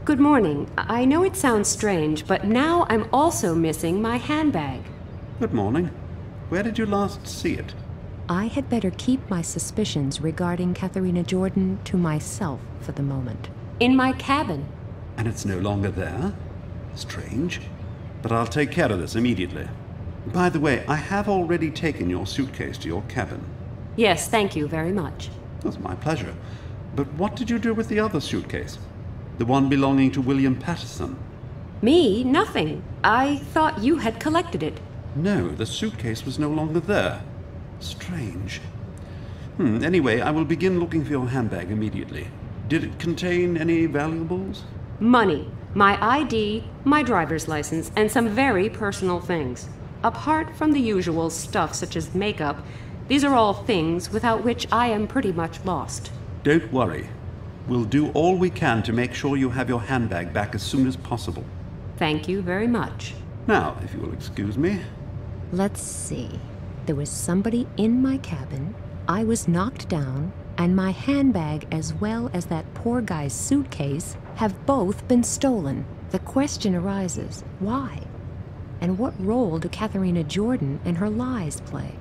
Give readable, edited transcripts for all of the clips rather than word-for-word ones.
Good morning. I know it sounds strange, but now I'm also missing my handbag. Good morning. Where did you last see it? I had better keep my suspicions regarding Katharina Jordan to myself for the moment. In my cabin. And it's no longer there? Strange. But I'll take care of this immediately. By the way, I have already taken your suitcase to your cabin. Yes, thank you very much. That's my pleasure. But what did you do with the other suitcase? The one belonging to William Patterson? Me? Nothing. I thought you had collected it. No, the suitcase was no longer there. Strange. Anyway, I will begin looking for your handbag immediately. Did it contain any valuables? Money, my ID, my driver's license, and some very personal things. Apart from the usual stuff such as makeup, these are all things without which I am pretty much lost. Don't worry. We'll do all we can to make sure you have your handbag back as soon as possible. Thank you very much. Now, if you will excuse me. Let's see. There was somebody in my cabin, I was knocked down, and my handbag as well as that poor guy's suitcase have both been stolen. The question arises, why? And what role do Katharina Jordan and her lies play?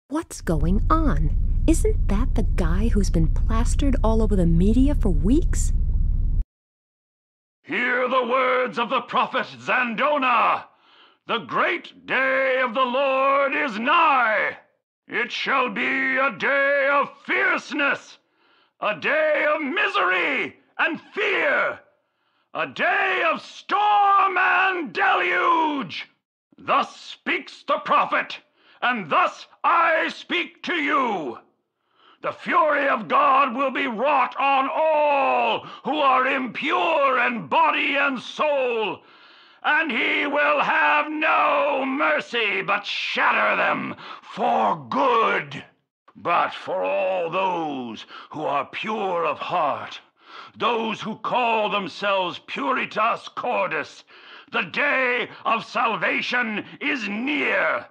What's going on? Isn't that the guy who's been plastered all over the media for weeks? Hear the words of the prophet Zandona! The great day of the Lord is nigh! It shall be a day of fierceness, a day of misery and fear, a day of storm and deluge! Thus speaks the prophet, and thus I speak to you. The fury of God will be wrought on all who are impure in body and soul, and he will have no mercy but shatter them for good. But for all those who are pure of heart, those who call themselves Puritas Cordis, the day of salvation is near.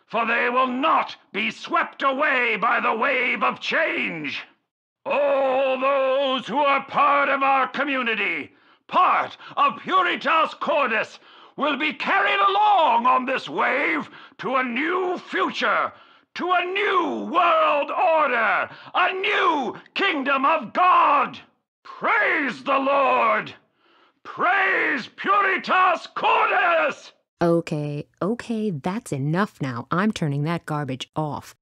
For they will not be swept away by the wave of change. All those who are part of our community, part of Puritas Cordis, will be carried along on this wave to a new future, to a new world order, a new kingdom of God. Praise the Lord! Praise Puritas Cordis! Okay, that's enough now. I'm turning that garbage off.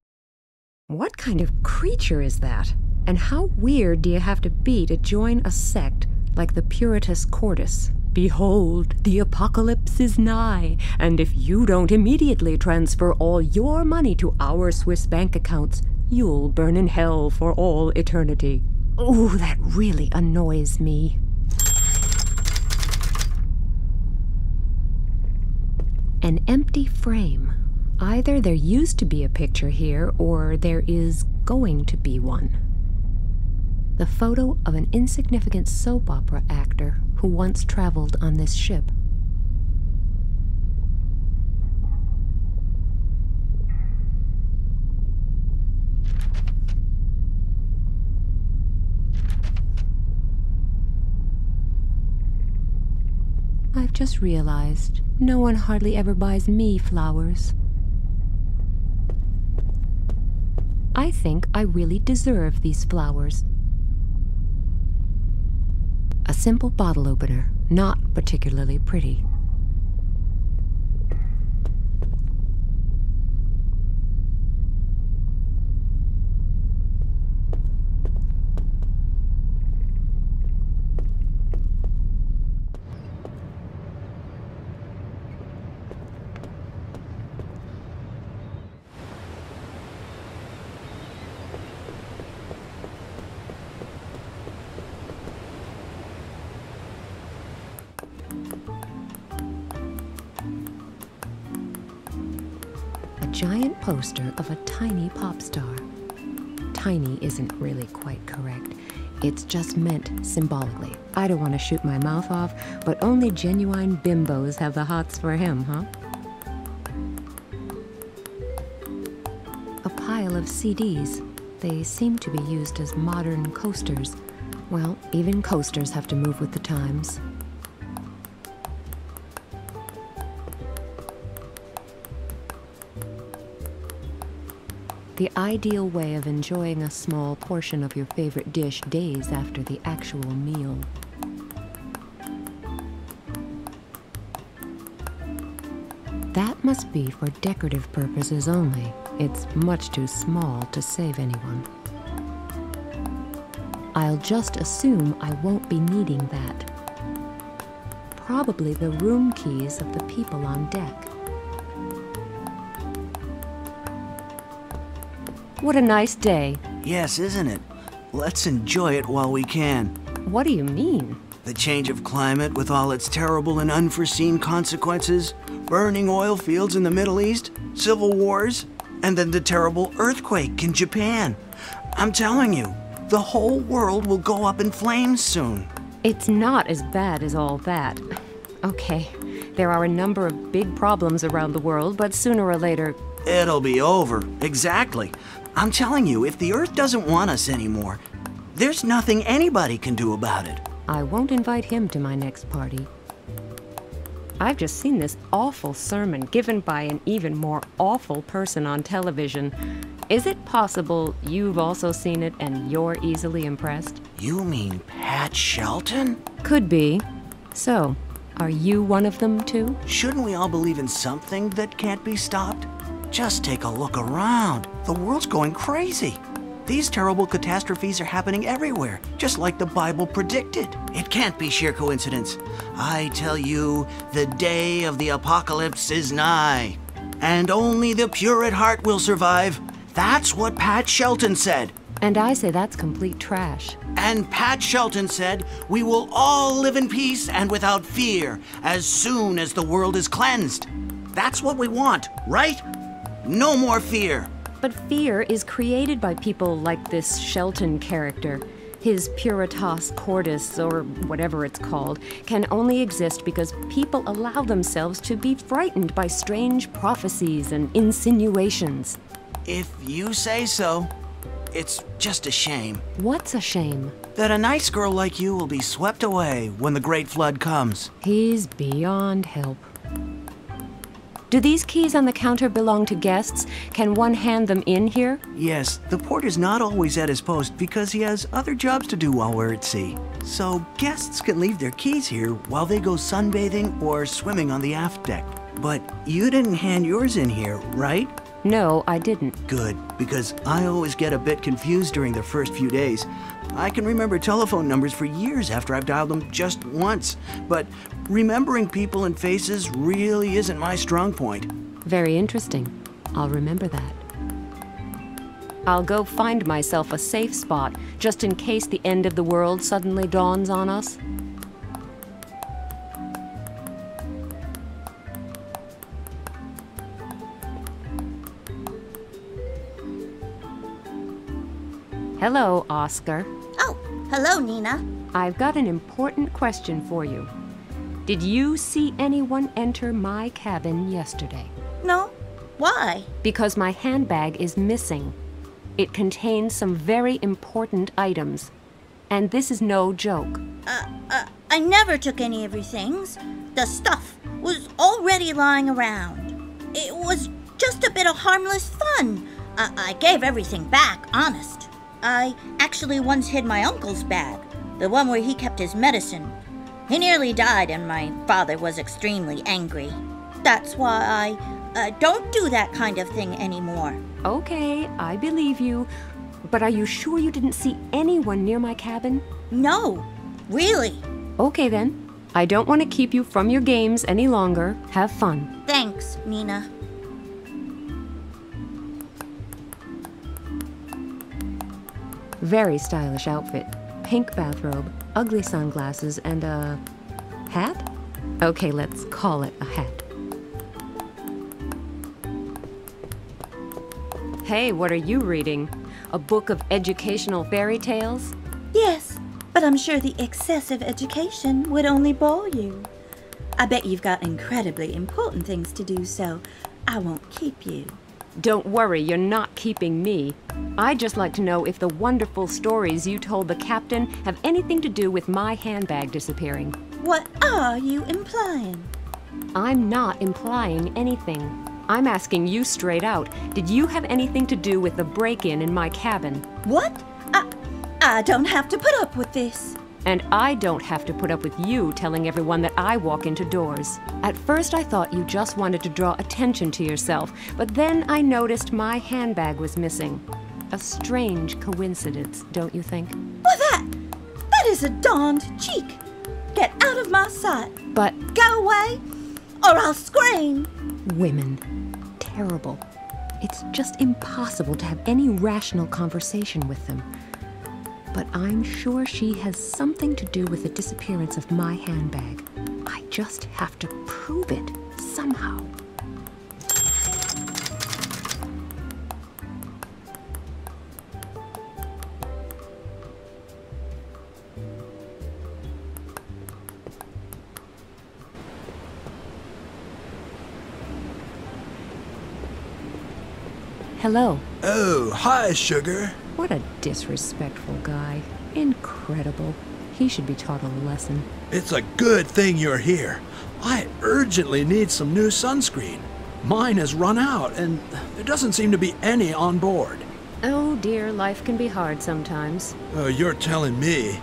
What kind of creature is that? And how weird do you have to be to join a sect like the Puritas Cordis? Behold, the apocalypse is nigh, and if you don't immediately transfer all your money to our Swiss bank accounts, you'll burn in hell for all eternity. Ooh, that really annoys me. An empty frame. Either there used to be a picture here, or there is going to be one. The photo of an insignificant soap opera actor who once traveled on this ship. I've just realized no one hardly ever buys me flowers. I think I really deserve these flowers. A simple bottle opener, not particularly pretty. Giant poster of a tiny pop star. Tiny isn't really quite correct. It's just meant symbolically. I don't want to shoot my mouth off, but only genuine bimbos have the hots for him, huh? A pile of CDs. They seem to be used as modern coasters. Well, even coasters have to move with the times. The ideal way of enjoying a small portion of your favorite dish days after the actual meal. That must be for decorative purposes only. It's much too small to save anyone. I'll just assume I won't be needing that. Probably the room keys of the people on deck. What a nice day. Yes, isn't it? Let's enjoy it while we can. What do you mean? The change of climate with all its terrible and unforeseen consequences, burning oil fields in the Middle East, civil wars, and then the terrible earthquake in Japan. I'm telling you, the whole world will go up in flames soon. It's not as bad as all that. Okay, there are a number of big problems around the world, but sooner or later... It'll be over. Exactly. I'm telling you, if the Earth doesn't want us anymore, there's nothing anybody can do about it. I won't invite him to my next party. I've just seen this awful sermon given by an even more awful person on television. Is it possible you've also seen it and you're easily impressed? You mean Pat Shelton? Could be. So, are you one of them too? Shouldn't we all believe in something that can't be stopped? Just take a look around. The world's going crazy. These terrible catastrophes are happening everywhere, just like the Bible predicted. It can't be sheer coincidence. I tell you, the day of the apocalypse is nigh, and only the pure at heart will survive. That's what Pat Shelton said. And I say that's complete trash. And Pat Shelton said, we will all live in peace and without fear as soon as the world is cleansed. That's what we want, right? No more fear. But fear is created by people like this Shelton character. His Puritas Cordis, or whatever it's called, can only exist because people allow themselves to be frightened by strange prophecies and insinuations. If you say so. It's just a shame. What's a shame? That a nice girl like you will be swept away when the great flood comes. He's beyond help. Do these keys on the counter belong to guests? Can one hand them in here? Yes, the porter's not always at his post because he has other jobs to do while we're at sea. So guests can leave their keys here while they go sunbathing or swimming on the aft deck. But you didn't hand yours in here, right? No, I didn't. Good, because I always get a bit confused during the first few days. I can remember telephone numbers for years after I've dialed them just once, but remembering people and faces really isn't my strong point. Very interesting. I'll remember that. I'll go find myself a safe spot, just in case the end of the world suddenly dawns on us. Hello, Oscar. Oh, hello, Nina. I've got an important question for you. Did you see anyone enter my cabin yesterday? No? Why? Because my handbag is missing. It contains some very important items. And this is no joke. I never took any of your things. The stuff was already lying around. It was just a bit of harmless fun. I gave everything back, honest. I actually once hid my uncle's bag, the one where he kept his medicine. He nearly died and my father was extremely angry. That's why I don't do that kind of thing anymore. Okay, I believe you. But are you sure you didn't see anyone near my cabin? No, really. Okay then. I don't want to keep you from your games any longer. Have fun. Thanks, Nina. Very stylish outfit. Pink bathrobe, ugly sunglasses, and a hat? Okay, let's call it a hat. Hey, what are you reading? A book of educational fairy tales? Yes, but I'm sure the excessive education would only bore you. I bet you've got incredibly important things to do, so I won't keep you. Don't worry, you're not keeping me. I'd just like to know if the wonderful stories you told the captain have anything to do with my handbag disappearing. What are you implying? I'm not implying anything. I'm asking you straight out. Did you have anything to do with the break-in in my cabin? What? I don't have to put up with this. And I don't have to put up with you telling everyone that I walk into doors. At first I thought you just wanted to draw attention to yourself, but then I noticed my handbag was missing. A strange coincidence, don't you think? Well, that is a darned cheek. Get out of my sight. But Go away, or I'll scream. Women. Terrible. It's just impossible to have any rational conversation with them. But I'm sure she has something to do with the disappearance of my handbag. I just have to prove it somehow. hello. Oh, hi, Sugar. What a disrespectful guy. Incredible. He should be taught a lesson. It's a good thing you're here. I urgently need some new sunscreen. Mine has run out, and there doesn't seem to be any on board. Oh dear, life can be hard sometimes. Oh, you're telling me.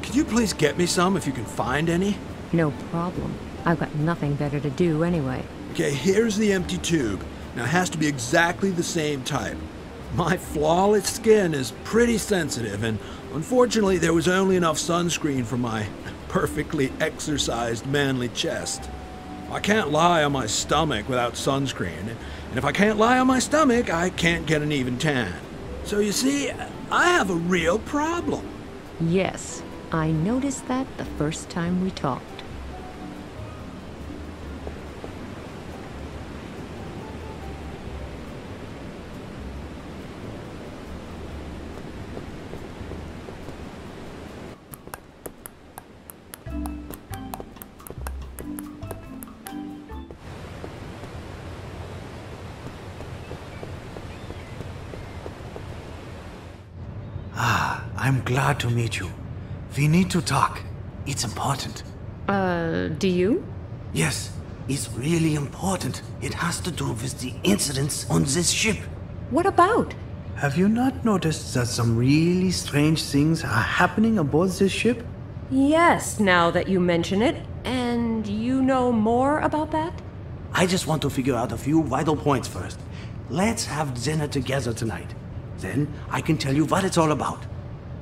Could you please get me some if you can find any? No problem. I've got nothing better to do anyway. Okay, here's the empty tube. Now, it has to be exactly the same type. My flawless skin is pretty sensitive, and unfortunately, there was only enough sunscreen for my perfectly exercised manly chest. I can't lie on my stomach without sunscreen, and if I can't lie on my stomach, I can't get an even tan. So you see, I have a real problem. Yes, I noticed that the first time we talked. I'm glad to meet you. We need to talk. It's important. Do you? Yes, it's really important. It has to do with the incidents on this ship. What about? Have you not noticed that some really strange things are happening aboard this ship? Yes, now that you mention it. And you know more about that? I just want to figure out a few vital points first. Let's have dinner together tonight. Then I can tell you what it's all about.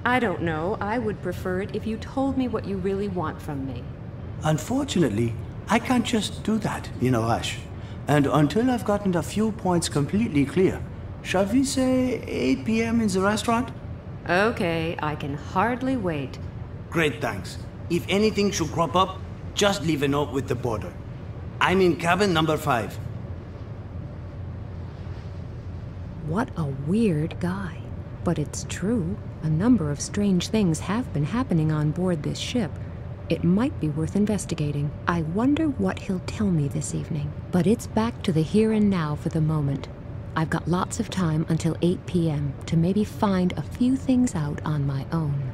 I don't know. I would prefer it if you told me what you really want from me. Unfortunately, I can't just do that in a rush. And until I've gotten a few points completely clear, shall we say 8 p.m. in the restaurant? Okay, I can hardly wait. Great, thanks. If anything should crop up, just leave a note with the porter. I'm in cabin number 5. What a weird guy. But it's true. A number of strange things have been happening on board this ship. It might be worth investigating. I wonder what he'll tell me this evening. But it's back to the here and now for the moment. I've got lots of time until 8 p.m. to maybe find a few things out on my own.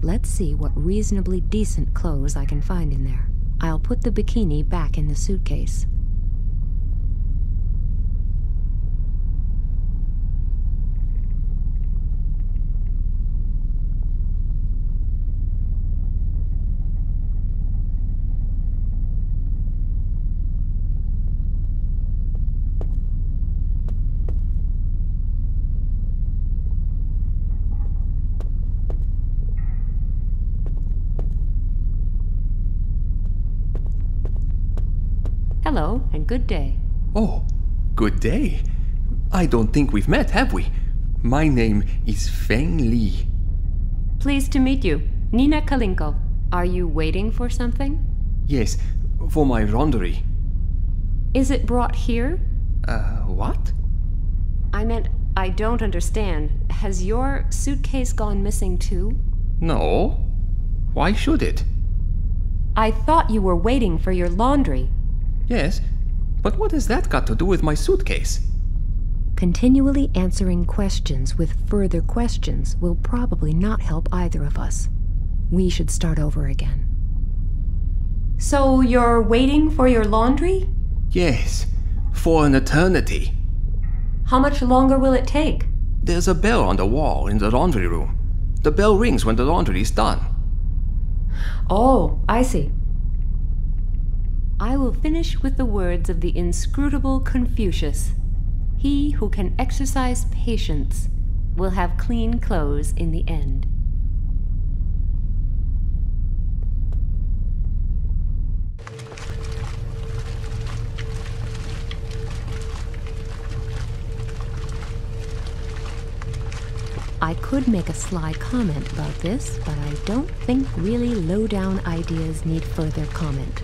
Let's see what reasonably decent clothes I can find in there. I'll put the bikini back in the suitcase. Hello, and good day. Oh, good day. I don't think we've met, have we? My name is Feng Li. Pleased to meet you. Nina Kalinko. Are you waiting for something? Yes, for my laundry. Is it brought here? What? I meant, I don't understand. Has your suitcase gone missing too? No. Why should it? I thought you were waiting for your laundry. Yes, but what has that got to do with my suitcase? Continually answering questions with further questions will probably not help either of us. We should start over again. So you're waiting for your laundry? Yes, for an eternity. How much longer will it take? There's a bell on the wall in the laundry room. The bell rings when the laundry is done. Oh, I see. I will finish with the words of the inscrutable Confucius. He who can exercise patience will have clean clothes in the end. I could make a sly comment about this, but I don't think really low-down ideas need further comment.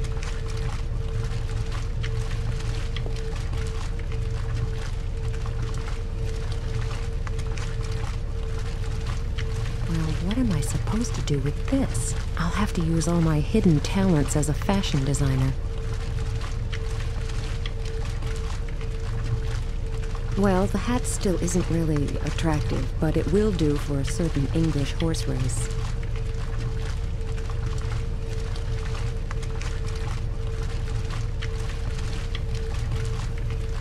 Well, what am I supposed to do with this? I'll have to use all my hidden talents as a fashion designer. Well, the hat still isn't really attractive, but it will do for a certain English horse race.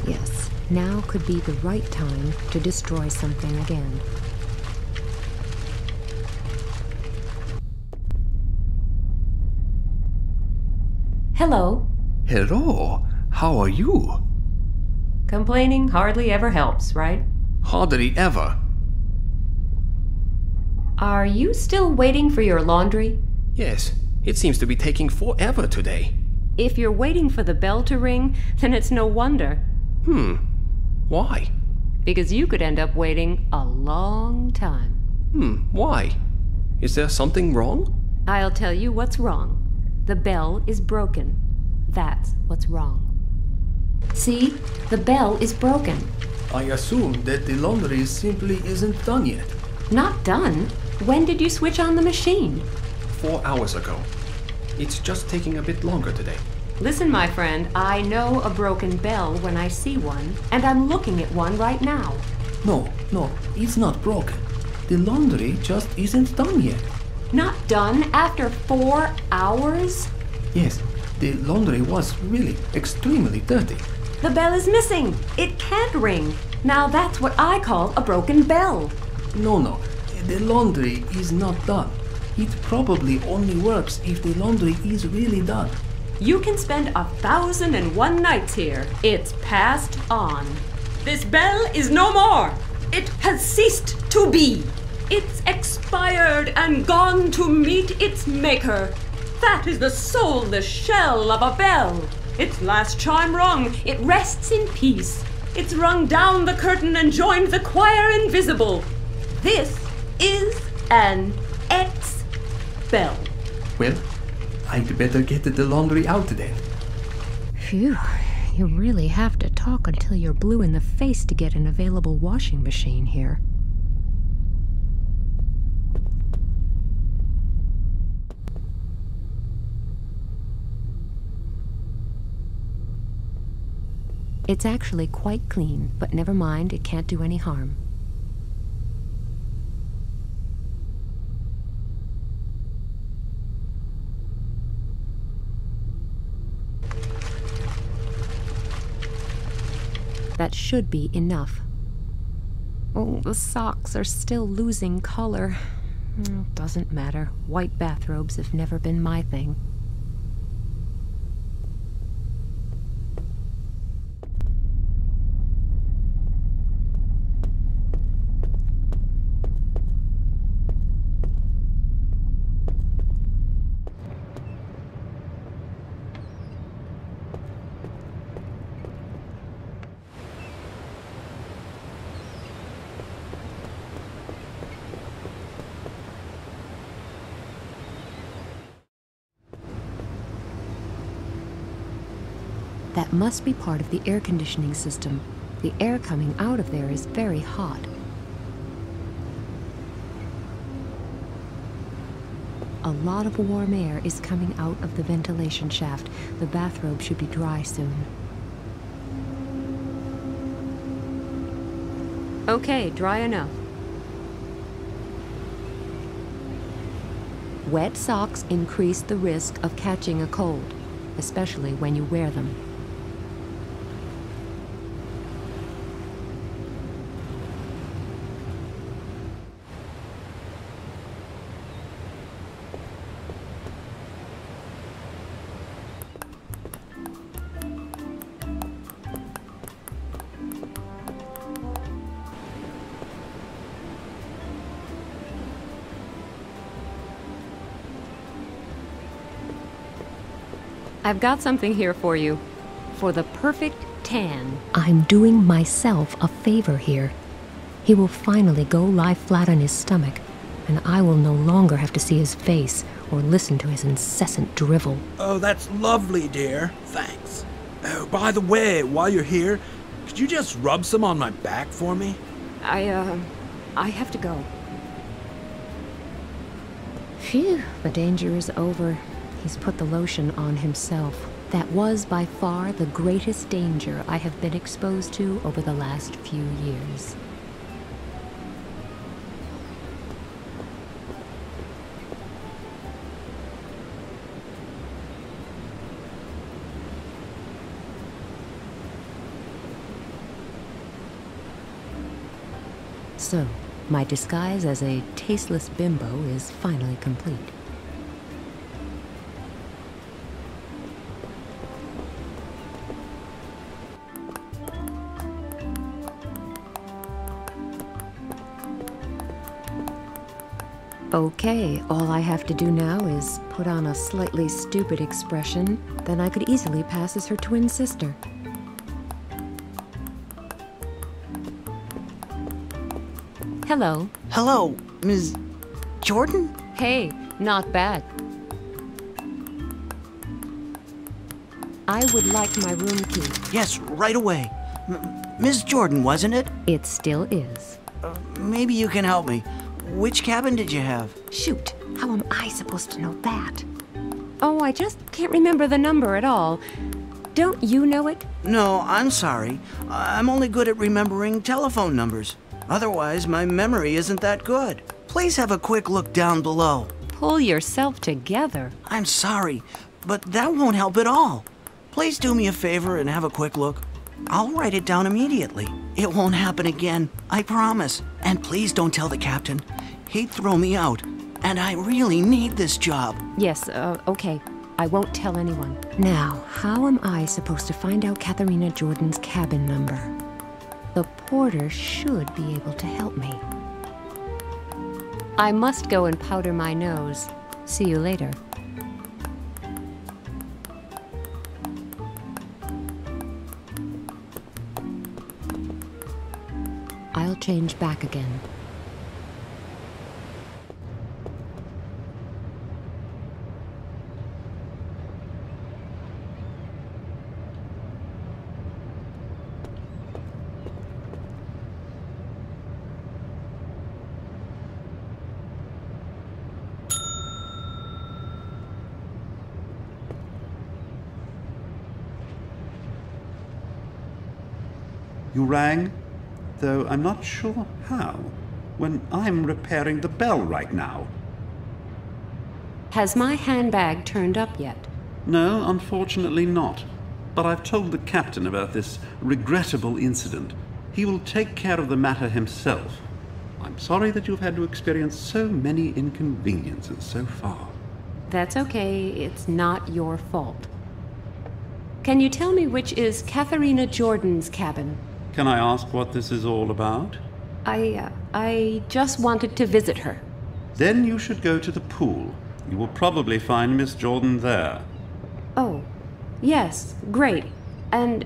Yes, now could be the right time to destroy something again. Hello. Hello, how are you? Complaining hardly ever helps, right? Hardly ever. Are you still waiting for your laundry? Yes, it seems to be taking forever today. If you're waiting for the bell to ring, then it's no wonder. Why? Because you could end up waiting a long time. Why? Is there something wrong? I'll tell you what's wrong. The bell is broken. That's what's wrong. See? The bell is broken. I assume that the laundry simply isn't done yet. Not done? When did you switch on the machine? 4 hours ago. It's just taking a bit longer today. Listen, my friend, I know a broken bell when I see one, and I'm looking at one right now. No, it's not broken. The laundry just isn't done yet. Not done after 4 hours? Yes, the laundry was really extremely dirty. The bell is missing. It can't ring. Now that's what I call a broken bell. No, the laundry is not done. It probably only works if the laundry is really done. You can spend 1,001 nights here. It's passed on. This bell is no more. It has ceased to be. It's expired and gone to meet its maker. That is the soulless shell of a bell. Its last chime rung, it rests in peace. It's rung down the curtain and joined the choir invisible. This is an X-bell. Well, I'd better get the laundry out then. Phew, you really have to talk until you're blue in the face to get an available washing machine here. It's actually quite clean, but never mind, it can't do any harm. That should be enough. Oh, the socks are still losing color. Doesn't matter. White bathrobes have never been my thing. That must be part of the air conditioning system. The air coming out of there is very hot. A lot of warm air is coming out of the ventilation shaft. The bathrobe should be dry soon. Okay, dry enough. Wet socks increase the risk of catching a cold, especially when you wear them. I've got something here for you. For the perfect tan. I'm doing myself a favor here. He will finally go lie flat on his stomach, and I will no longer have to see his face or listen to his incessant drivel. Oh, that's lovely, dear. Thanks. Oh, by the way, while you're here, could you just rub some on my back for me? I have to go. Phew, the danger is over. He's put the lotion on himself. That was by far the greatest danger I have been exposed to over the last few years. So, my disguise as a tasteless bimbo is finally complete. Okay, all I have to do now is put on a slightly stupid expression, then I could easily pass as her twin sister. Hello. Hello, Ms. Jordan? Hey, not bad. I would like my room key. Yes, right away. Ms. Jordan, wasn't it? It still is. Maybe you can help me. Which cabin did you have? Shoot, how am I supposed to know that? Oh, I just can't remember the number at all. Don't you know it? No, I'm sorry. I'm only good at remembering telephone numbers. Otherwise, my memory isn't that good. Please have a quick look down below. Pull yourself together. I'm sorry, but that won't help at all. Please do me a favor and have a quick look. I'll write it down immediately. It won't happen again, I promise. And please don't tell the captain. He'd throw me out, and I really need this job. Yes, okay. I won't tell anyone. Now, how am I supposed to find out Katharina Jordan's cabin number? The porter should be able to help me. I must go and powder my nose. See you later. I'll change back again. You rang? Though I'm not sure how, when I'm repairing the bell right now. Has my handbag turned up yet? No, unfortunately not. But I've told the captain about this regrettable incident. He will take care of the matter himself. I'm sorry that you've had to experience so many inconveniences so far. That's okay. It's not your fault. Can you tell me which is Katharina Jordan's cabin? Can I ask what this is all about? I just wanted to visit her. Then you should go to the pool. You will probably find Miss Jordan there. Oh, yes, great. And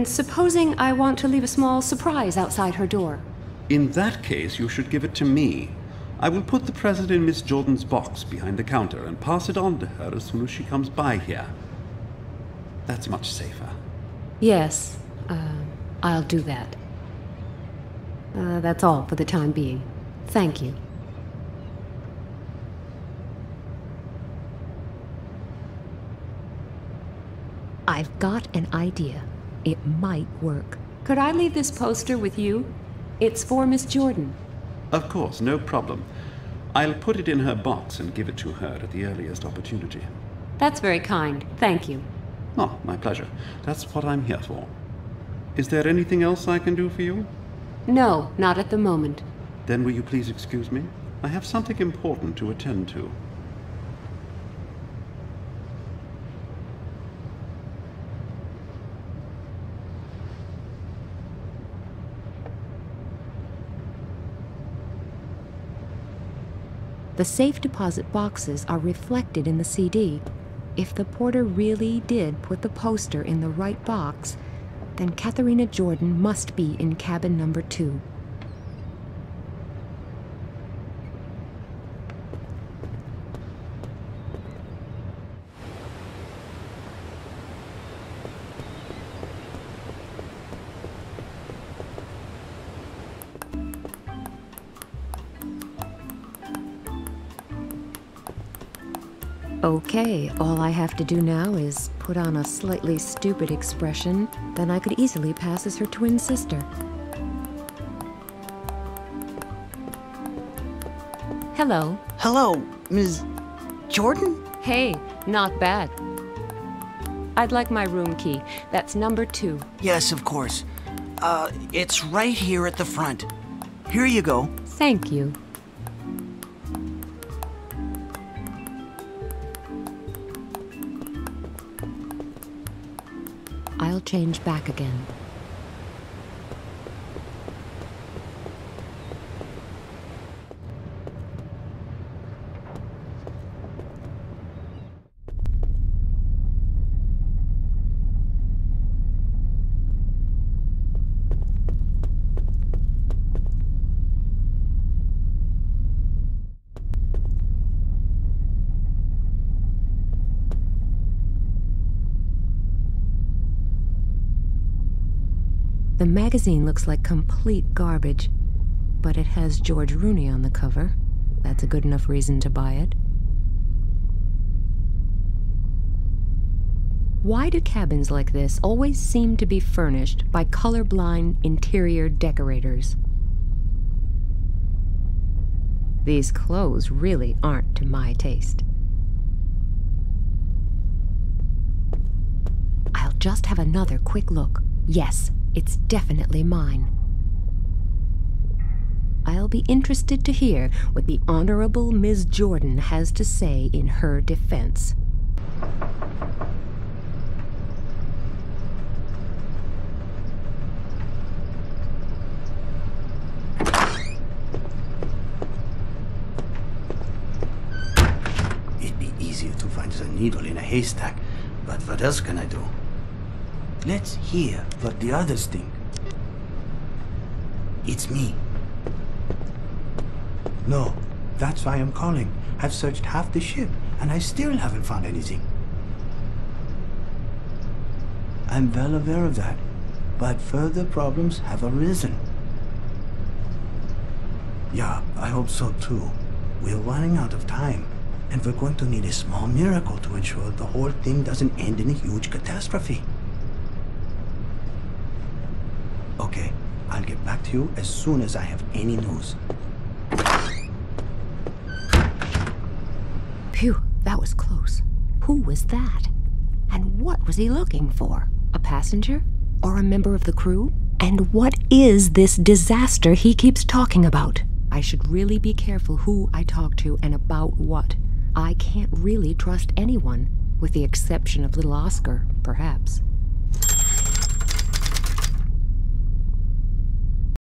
supposing I want to leave a small surprise outside her door? In that case, you should give it to me. I will put the present in Miss Jordan's box behind the counter and pass it on to her as soon as she comes by here. That's much safer. Yes, I'll do that. That's all for the time being. Thank you. I've got an idea. It might work. Could I leave this poster with you? It's for Miss Jordan. Of course, no problem. I'll put it in her box and give it to her at the earliest opportunity. That's very kind. Thank you. Oh, my pleasure. That's what I'm here for. Is there anything else I can do for you? No, not at the moment. Then will you please excuse me? I have something important to attend to. The safe deposit boxes are reflected in the CD. If the porter really did put the poster in the right box, then Katharina Jordan must be in cabin number 2. Okay, all I have to do now is put on a slightly stupid expression, then I could easily pass as her twin sister. Hello. Hello, Ms. Jordan? Hey, not bad. I'd like my room key. That's number 2. Yes, of course. It's right here at the front. Here you go. Thank you. I'll change back again. The magazine looks like complete garbage, but it has George Rooney on the cover. That's a good enough reason to buy it. Why do cabins like this always seem to be furnished by colorblind interior decorators? These clothes really aren't to my taste. I'll just have another quick look. Yes, it's definitely mine. I'll be interested to hear what the Honorable Ms. Jordan has to say in her defense. It'd be easier to find a needle in a haystack, but what else can I do? Let's hear what the others think. It's me. No, that's why I'm calling. I've searched half the ship, and I still haven't found anything. I'm well aware of that, but further problems have arisen. Yeah, I hope so too. We're running out of time, and we're going to need a small miracle to ensure the whole thing doesn't end in a huge catastrophe. Okay, I'll get back to you as soon as I have any news. Phew, that was close. Who was that? And what was he looking for? A passenger? Or a member of the crew? And what is this disaster he keeps talking about? I should really be careful who I talk to and about what. I can't really trust anyone, with the exception of little Oscar, perhaps.